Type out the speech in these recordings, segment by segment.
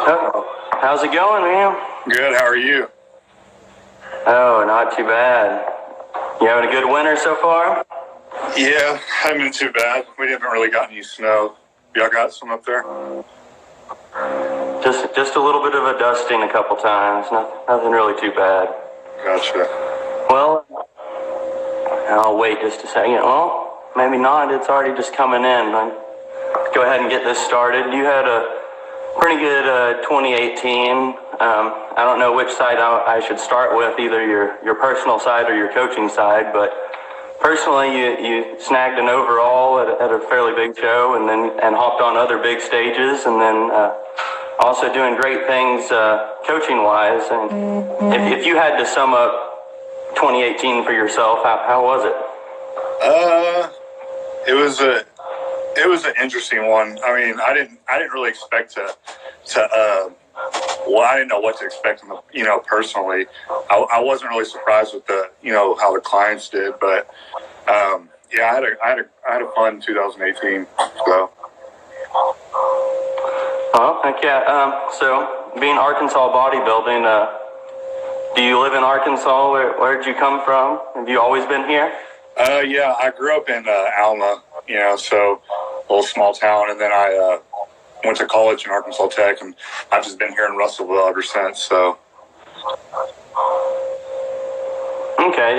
Oh, how's it going, man? Good, how are you? Oh, not too bad. You having a good winter so far? Yeah, haven't been too bad. We haven't really got any snow. Y'all got some up there? Just a little bit of a dusting a couple times. Nothing really too bad. Gotcha. Well, I'll wait just a second. Well, maybe not. It's already just coming in. Let's go ahead and get this started. You had a pretty good 2018. I don't know which side I should start with, either your personal side or your coaching side, but personally, you snagged an overall at a fairly big show, and hopped on other big stages, and then also doing great things coaching wise. And if you had to sum up 2018 for yourself, how was it? It was an interesting one. I mean, I didn't really expect to I didn't know what to expect, personally. I wasn't really surprised with how the clients did, but yeah, I had a fun 2018. So. Well, heck yeah. So, being Arkansas Bodybuilding, do you live in Arkansas? Where did you come from? Have you always been here? Yeah, I grew up in Alma, so a little small town, and then I went to college in Arkansas Tech, and I've just been here in Russellville ever since. So. Okay.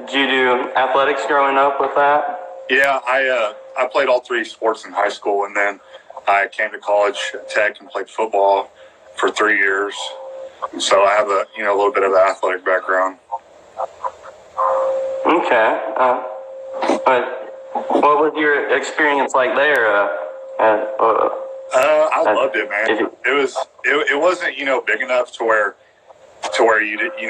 Did you do athletics growing up with that? Yeah, I played all three sports in high school, and then I came to college at Tech and played football for 3 years. So I have a little bit of an athletic background. Okay. But what was your experience like there? I loved it, man. It wasn't big enough to where you didn't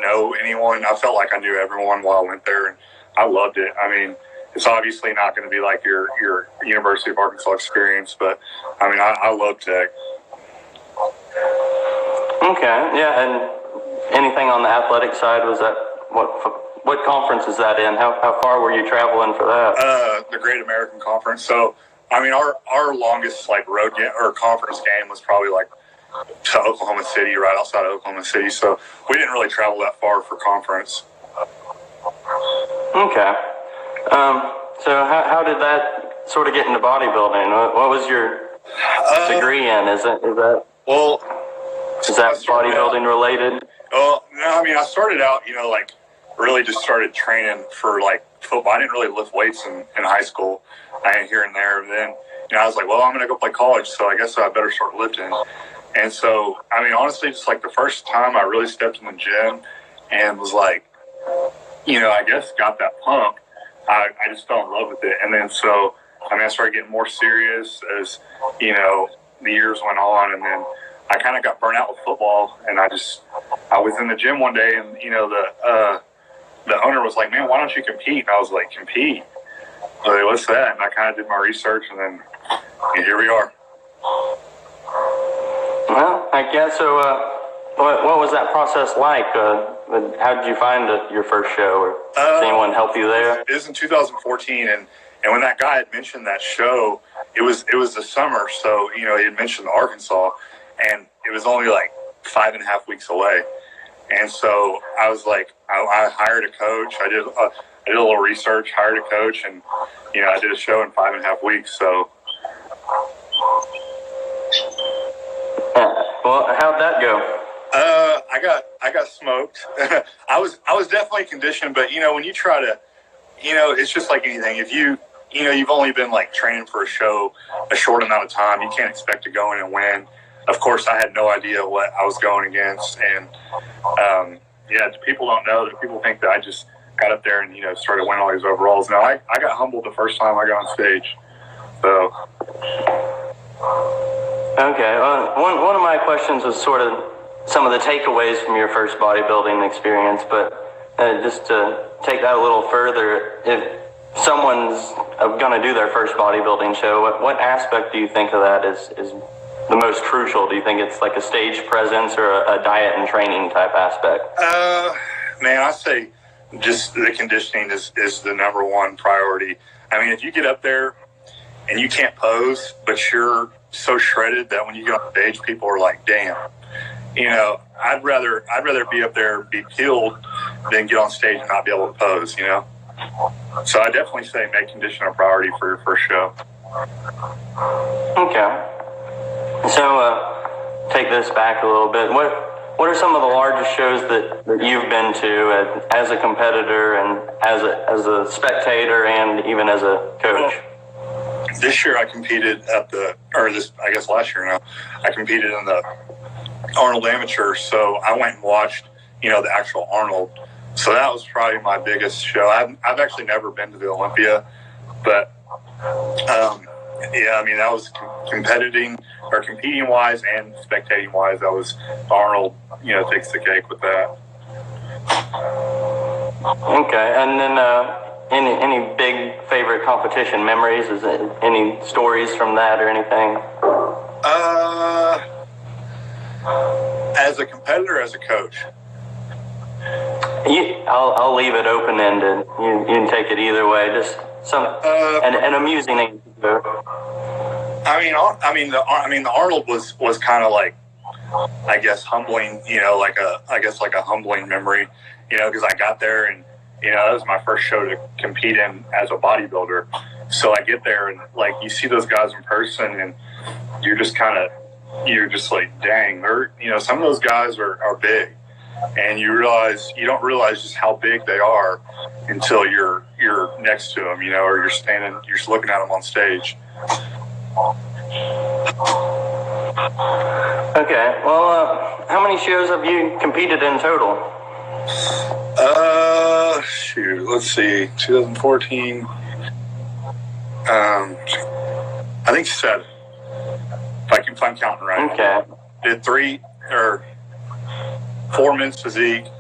know anyone. I felt like I knew everyone while I went there, and I loved it. I mean, it's obviously not going to be like your University of Arkansas experience, but I mean, I love Tech. Okay, yeah, and anything on the athletic side, was that what conference is that in? How far were you traveling for that? The Great American Conference. So, I mean, our longest road or conference game was probably to Oklahoma City, right outside of Oklahoma City. So we didn't really travel that far for conference. Okay. So how did that sort of get into bodybuilding? What was your degree in? Is that bodybuilding related? Well, no, I mean, I started out, really just started training for football. I didn't really lift weights in high school. I here and there. And then, I was like, well, I'm going to go play college, so I guess I better start lifting. And so, I mean, honestly, just the first time I really stepped in the gym and was I guess got that pump, I just fell in love with it. And then so, I mean, I started getting more serious as, the years went on. And then I kind of got burnt out with football. And I was in the gym one day, and, the owner was like, man, why don't you compete? And I was like, compete? I was like, what's that? And I kind of did my research, and then here we are. Well, I guess so. What was that process like? How did you find your first show? Or did anyone help you there? It was in 2014, and when that guy had mentioned that show, it was the summer, so he had mentioned Arkansas, and it was only 5.5 weeks away. And so I was like, I hired a coach. I did a little research, hired a coach, and I did a show in 5.5 weeks. So. Well, how'd that go? I got smoked. I was definitely conditioned, but when you try to, it's just like anything. If you've only been training for a show a short amount of time, you can't expect to go in and win. Of course, I had no idea what I was going against, and people don't know that. People think that I just got up there and started winning all these overalls. No, I got humbled the first time I got on stage. So. Okay. One of my questions was sort of some of the takeaways from your first bodybuilding experience, but just to take that a little further, if someone's going to do their first bodybuilding show, what aspect do you think of that is the most crucial? Do you think it's a stage presence or a diet and training type aspect? Man, I say just the conditioning is the number one priority. I mean, if you get up there and you can't pose, but you're so shredded that when you get on stage, people are like, damn. You know, I'd rather be up there, be peeled, than get on stage and not be able to pose, you know? So I definitely say make condition a priority for your first show. Okay. So, take this back a little bit. What are some of the largest shows that you've been to as a competitor and as a spectator and even as a coach? Well, this year I competed last year now, I competed in the Arnold Amateur, so I went and watched, you know, the actual Arnold. So that was probably my biggest show. I've actually never been to the Olympia, but yeah, I mean, that was competing wise and spectating wise. That was Arnold, you know, takes the cake with that. Okay, and then any big favorite competition memories? Is it any stories from that or anything? As a competitor, as a coach. I'll leave it open ended. You can take it either way. Just an amusing answer. I mean, the Arnold was kind of like, I guess, humbling. You know, like a humbling memory. You know, because I got there and, you know, that was my first show to compete in as a bodybuilder. So I get there and like you see those guys in person and you're just like, dang, you know, some of those guys are big, and you don't realize just how big they are until you're next to them, you know, or you're just looking at them on stage. Okay, well, how many shows have you competed in total? Let's see, 2014. I think 7. If I'm counting right. Okay. Did 3 or 4 men's physique, 2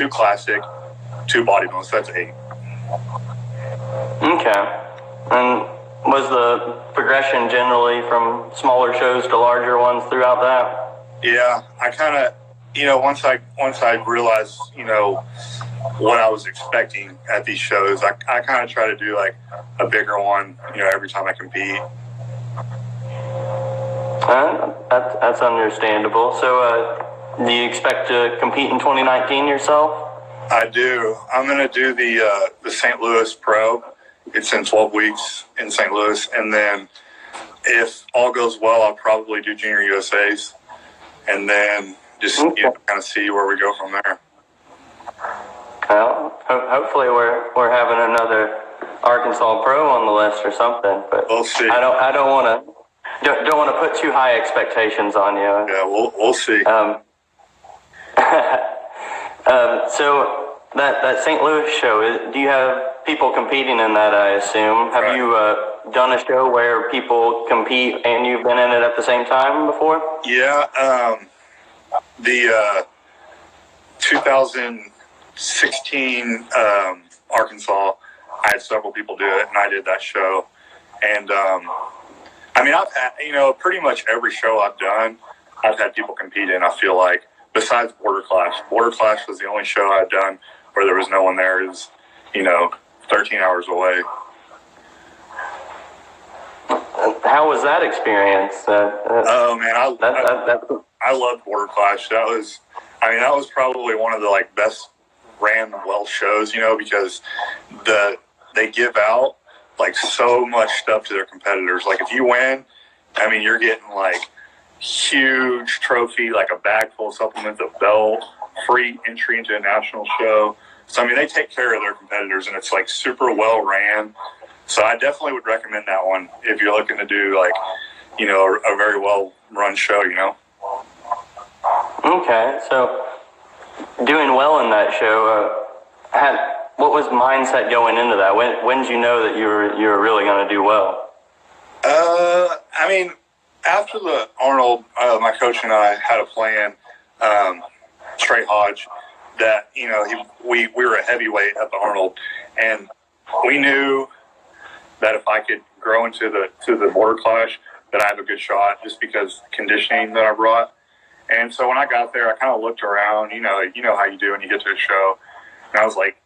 classic, 2 bodybuilding. So that's 8. Okay. And was the progression generally from smaller shows to larger ones throughout that? Yeah, I kind of, you know, once I realized, you know, what I was expecting at these shows, I kind of try to do like a bigger one, you know, every time I compete. That's understandable. So, do you expect to compete in 2019 yourself? I do. I'm going to do the St. Louis Pro. It's in 12 weeks in St. Louis. And then if all goes well, I'll probably do Junior USAs. And then just you know, kind of see where we go from there. Well, hopefully we're having another Arkansas Pro on the list or something. But we'll see. I don't want to put too high expectations on you. Yeah, we'll see. So that St. Louis show, do you have people competing in that, I assume? Have you done a show where people compete and you've been in it at the same time before? Yeah, the 2016 Arkansas, I had several people do it, and I did that show. And I mean, I've had, you know, pretty much every show I've done, I've had people compete in, I feel like, besides Border Clash. Border Clash was the only show I've done where there was no one there. It was, you know, 13 hours away. How was that experience? Oh, man, I loved Border Clash. That was probably one of the, like, best ran well shows, you know, because they give out, like, so much stuff to their competitors. Like, if you win, I mean, you're getting, like, huge trophy, like a bag full of supplements, a belt, free entry into a national show. So, I mean, they take care of their competitors, and it's, like, super well ran. So I definitely would recommend that one if you're looking to do, like, you know, a very well run show, you know. Okay, so doing well in that show, what was mindset going into that? When did you know that you were really going to do well? I mean, after the Arnold, my coach and I had a plan, Trey Hodge, that, you know, we were a heavyweight at the Arnold, and we knew that if I could grow into the Border Clash, that I have a good shot just because conditioning that I brought. And so when I got there, I kind of looked around, you know how you do when you get to a show. And I was like,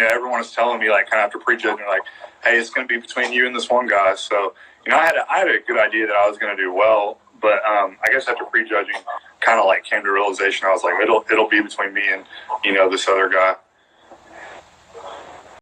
everyone was telling me, like, kind of after prejudging, like, hey, it's going to be between you and this one guy. So, I had a good idea that I was going to do well, but I guess after prejudging, kind of like came to realization, I was like, it'll be between me and, this other guy.